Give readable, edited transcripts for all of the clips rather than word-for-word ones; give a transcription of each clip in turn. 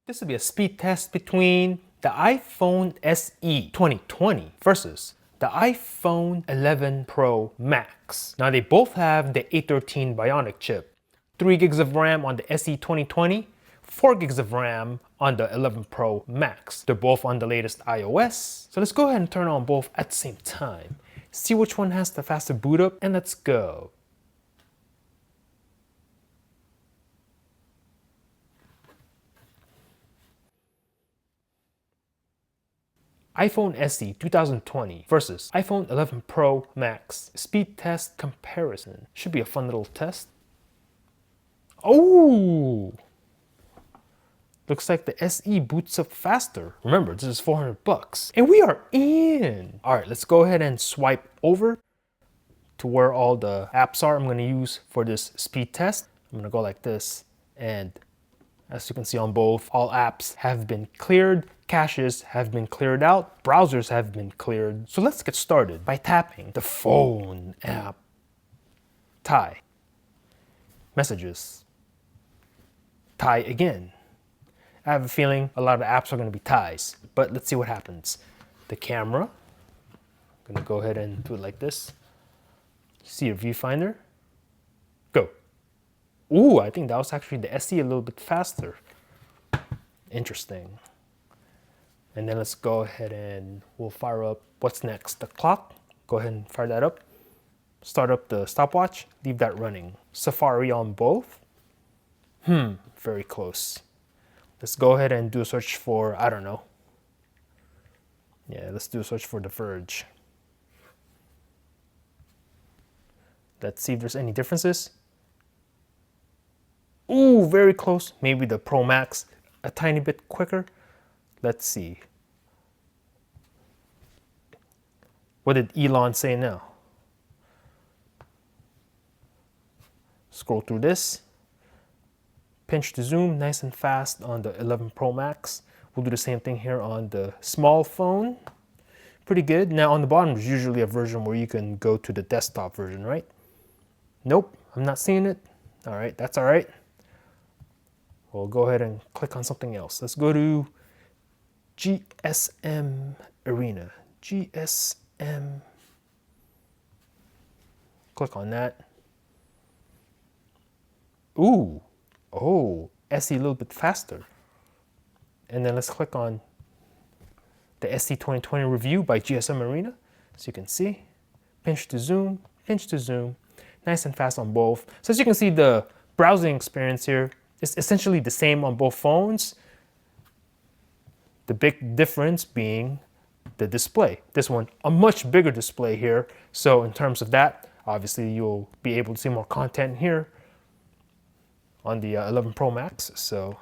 This will be a speed test between the iPhone SE 2020 versus the iPhone 11 Pro Max. Now they both have the A13 Bionic chip. 3 gigs of RAM on the SE 2020, 4 gigs of RAM on the 11 Pro Max. They're both on the latest iOS. So let's go ahead and turn on both at the same time. See which one has the faster boot up, and let's go. iPhone SE 2020 versus iPhone 11 Pro Max. Speed test comparison. Should be a fun little test. Oh! Looks like the SE boots up faster. Remember, this is $400. And we are in! Alright, let's go ahead and swipe over to where all the apps are I'm going to use for this speed test. I'm going to go like this, and as you can see on both, all apps have been cleared, caches have been cleared out, browsers have been cleared. So let's get started by tapping the phone app. Tie. Messages. Tie again. I have a feeling a lot of apps are going to be ties, but let's see what happens. The camera. I'm going to go ahead and do it like this. See your viewfinder. Go. Ooh, I think that was actually the SE a little bit faster. Interesting. And then let's go ahead and we'll fire up what's next. The clock. Go ahead and fire that up. Start up the stopwatch. Leave that running. Safari on both. Very close. Let's go ahead and do a search for, I don't know. Yeah, let's do a search for The Verge. Let's see if there's any differences. Ooh, very close. Maybe the Pro Max a tiny bit quicker. Let's see. What did Elon say now? Scroll through this. Pinch to zoom, nice and fast on the 11 Pro Max. We'll do the same thing here on the small phone. Pretty good. Now on the bottom, there's usually a version where you can go to the desktop version, right? Nope, I'm not seeing it. All right, that's all right. We'll go ahead and click on something else. Let's go to GSM Arena. GSM. Click on that. Ooh. Oh, SE a little bit faster. And then let's click on the SE 2020 review by GSM Arena. So you can see, pinch to zoom, nice and fast on both. So as you can see, the browsing experience here is essentially the same on both phones. The big difference being the display. This one, a much bigger display here. So in terms of that, obviously you'll be able to see more content here on the 11 Pro Max. So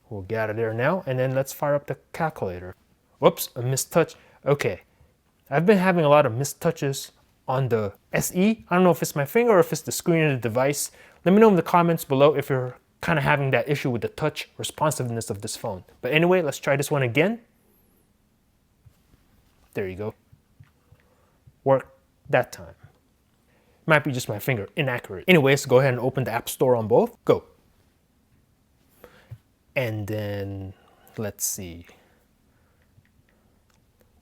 we'll get out of there now, and then let's fire up the calculator. Whoops, a missed touch. Okay, I've been having a lot of missed touches on the SE. I don't know if it's my finger or if it's the screen of the device. Let me know in the comments below if you're kind of having that issue with the touch responsiveness of this phone. But anyway, let's try this one again. There you go. Worked that time. Might be just my finger, inaccurate. Anyways, go ahead and open the App Store on both. Go. And then, let's see.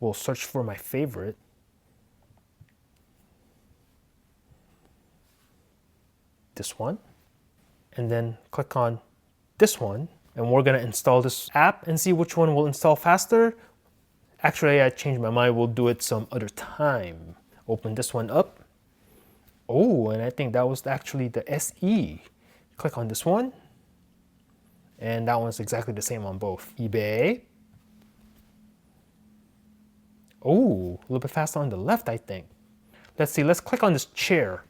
We'll search for my favorite. This one. And then click on this one. And we're gonna install this app and see which one will install faster. Actually, I changed my mind. We'll do it some other time. Open this one up. Oh, and I think that was actually the SE. Click on this one. And that one's exactly the same on both. eBay. Oh, a little bit faster on the left, I think. Let's see, let's click on this chair.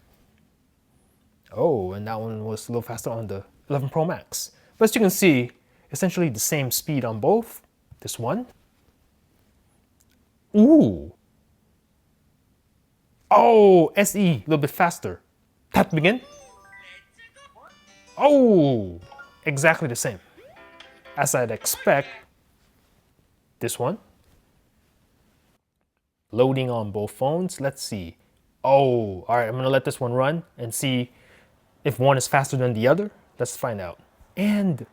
Oh, and that one was a little faster on the 11 Pro Max. But as you can see, essentially the same speed on both. This one. Ooh. Oh, SE, a little bit faster. Tap to begin. Oh, exactly the same. As I'd expect, this one. Loading on both phones. Let's see. Oh, all right, I'm gonna let this one run and see if one is faster than the other. Let's find out. And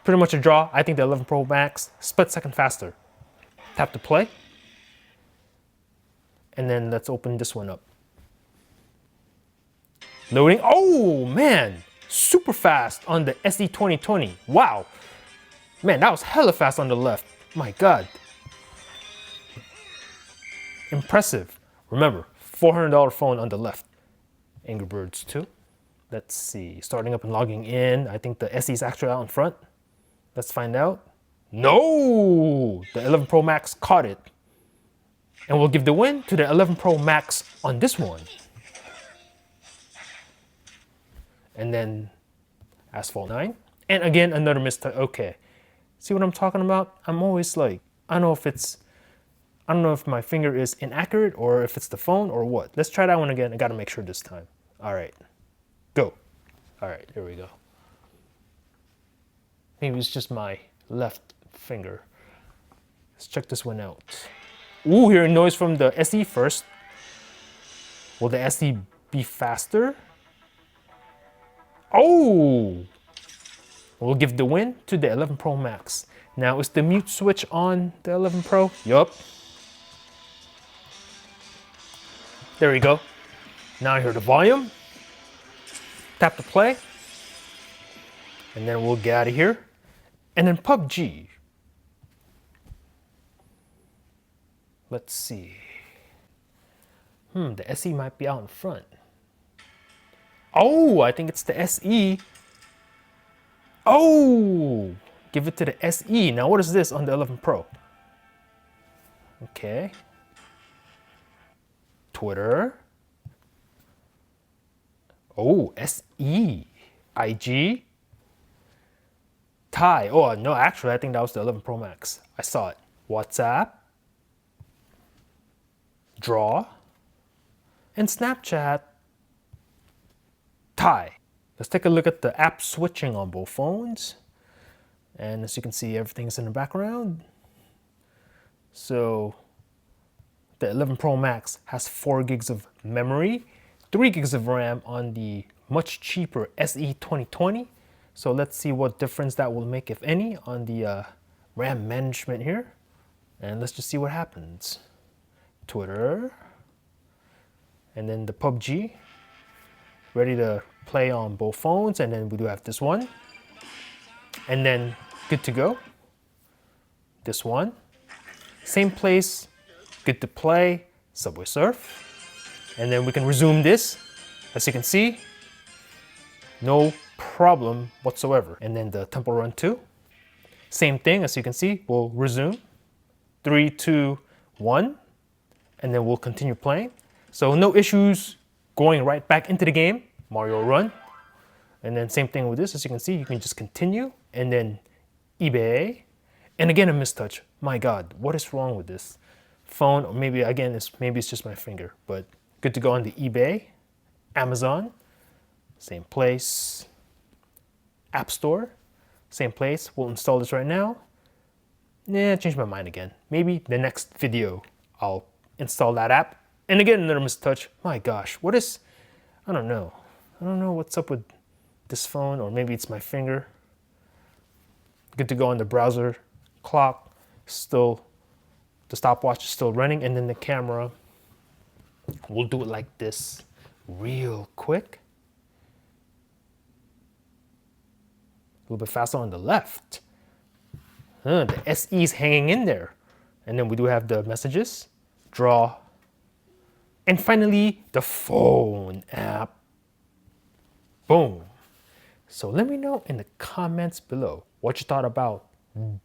Pretty much a draw. I think the 11 Pro Max, split second faster. Tap to play. And then let's open this one up. Loading. Oh man, super fast on the SE 2020. Wow. Man, that was hella fast on the left. My God. Impressive. Remember, $400 phone on the left. Angry Birds 2. Let's see. Starting up and logging in. I think the SE is actually out in front. Let's find out. No! The 11 Pro Max caught it. And we'll give the win to the 11 Pro Max on this one. And then Asphalt 9. And again, another mistake. Okay. See what I'm talking about? I'm always like, I don't know if my finger is inaccurate or if it's the phone or what. Let's try that one again. I gotta make sure this time. All right, go. All right, here we go. Maybe it's just my left finger. Let's check this one out. Ooh, hearing noise from the SE first. Will the SE be faster? Oh! We'll give the win to the 11 Pro Max. Now, is the mute switch on the 11 Pro? Yup. There we go. Now I hear the volume. Tap to play. And then we'll get out of here. And then PUBG. Let's see. The SE might be out in front. Oh, I think it's the SE. Oh, give it to the SE. Now what is this on the 11 Pro? Okay. Twitter. Oh, SE. IG. Thai. Oh, no, actually, I think that was the 11 Pro Max. I saw it. WhatsApp. Draw. And Snapchat. Thai. Let's take a look at the app switching on both phones. And as you can see, everything's in the background. So the 11 Pro Max has 4 gigs of memory, 3 gigs of RAM on the much cheaper SE 2020. So let's see what difference that will make, if any, on the RAM management here. And let's just see what happens. Twitter. And then the PUBG. Ready to play on both phones. And then we do have this one. And then good to go. This one. Same place. Good to play. Subway Surf. And then we can resume this. As you can see, no problem whatsoever. And then the Temple Run 2. Same thing, as you can see, we'll resume. 3, 2, 1. And then we'll continue playing. So no issues going right back into the game. Mario Run. And then same thing with this, as you can see, you can just continue. And then eBay. And again, a mistouch. My God, what is wrong with this phone? Or maybe, again, maybe it's just my finger. But good to go on the eBay. Amazon. Same place. App Store. Same place. We'll install this right now. Nah, changed my mind again. Maybe the next video I'll install that app. And again, another mistouch. My gosh, what is, I don't know. I don't know what's up with this phone, or maybe it's my finger. Good to go on the browser. Clock, still, the stopwatch is still running. And then the camera, we'll do it like this real quick. A little bit faster on the left. The SE is hanging in there. And then we do have the messages, draw, and finally the phone app. Boom. So let me know in the comments below what you thought about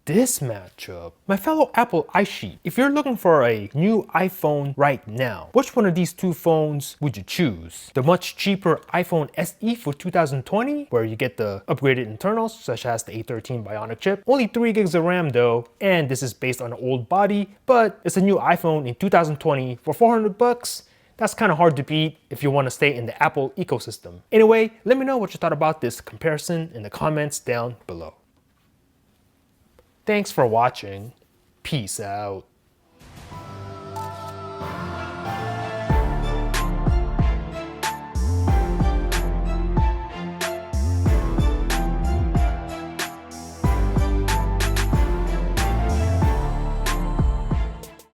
this matchup. My fellow Apple iSheet, if you're looking for a new iPhone right now, which one of these two phones would you choose? The much cheaper iPhone SE for 2020, where you get the upgraded internals such as the A13 Bionic chip, only 3 gigs of RAM though, and this is based on an old body, but it's a new iPhone in 2020 for 400 bucks. That's kind of hard to beat if you want to stay in the Apple ecosystem. Anyway, let me know what you thought about this comparison in the comments down below. Thanks for watching. Peace out.